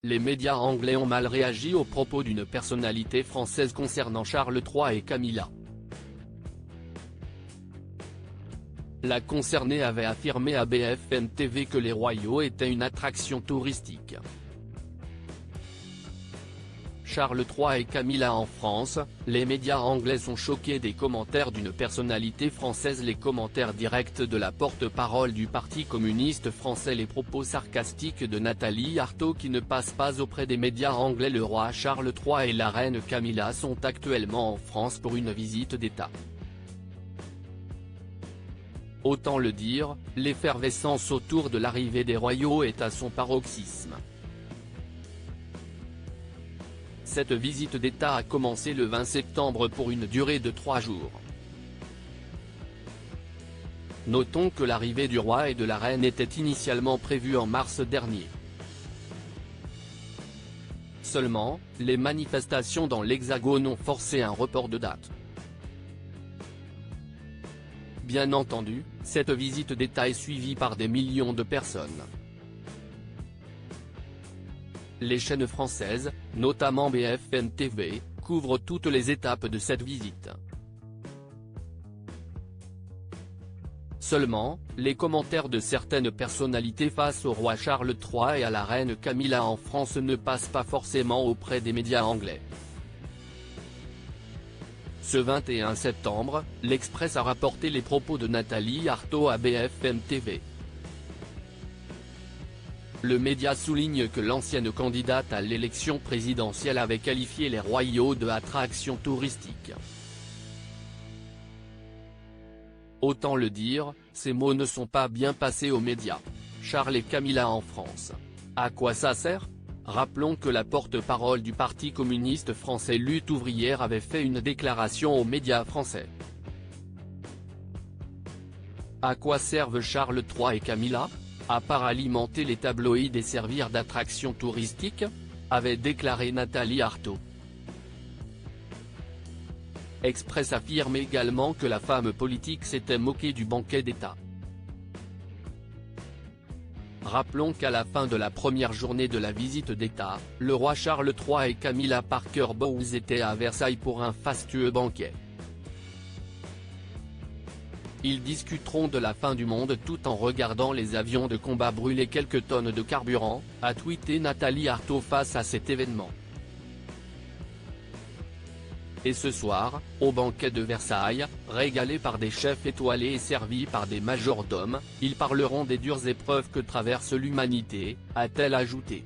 Les médias anglais ont mal réagi aux propos d'une personnalité française concernant Charles III et Camilla. La concernée avait affirmé à BFM TV que les royaux étaient une attraction touristique. Charles III et Camilla en France, les médias anglais sont choqués des commentaires d'une personnalité française. Les commentaires directs de la porte-parole du Parti communiste français, les propos sarcastiques de Nathalie Arthaud qui ne passent pas auprès des médias anglais. Le roi Charles III et la reine Camilla sont actuellement en France pour une visite d'État. Autant le dire, l'effervescence autour de l'arrivée des royaux est à son paroxysme. Cette visite d'État a commencé le 20 septembre pour une durée de 3 jours. Notons que l'arrivée du roi et de la reine était initialement prévue en mars dernier. Seulement, les manifestations dans l'Hexagone ont forcé un report de date. Bien entendu, cette visite d'État est suivie par des millions de personnes. Les chaînes françaises, notamment BFM TV, couvrent toutes les étapes de cette visite. Seulement, les commentaires de certaines personnalités face au roi Charles III et à la reine Camilla en France ne passent pas forcément auprès des médias anglais. Ce 21 septembre, l'Express a rapporté les propos de Nathalie Arthaud à BFM TV. Le média souligne que l'ancienne candidate à l'élection présidentielle avait qualifié les royaux de attraction touristique. Autant le dire, ces mots ne sont pas bien passés aux médias. Charles et Camilla en France. À quoi ça sert ? Rappelons que la porte-parole du Parti communiste français Lutte ouvrière avait fait une déclaration aux médias français. À quoi servent Charles III et Camilla ? À part alimenter les tabloïds et servir d'attraction touristique, avait déclaré Nathalie Arthaud. Express affirme également que la femme politique s'était moquée du banquet d'État. Rappelons qu'à la fin de la première journée de la visite d'État, le roi Charles III et Camilla Parker Bowles étaient à Versailles pour un fastueux banquet. Ils discuteront de la fin du monde tout en regardant les avions de combat brûler quelques tonnes de carburant, a tweeté Nathalie Arthaud face à cet événement. Et ce soir, au banquet de Versailles, régalés par des chefs étoilés et servis par des majordomes, ils parleront des dures épreuves que traverse l'humanité, a-t-elle ajouté.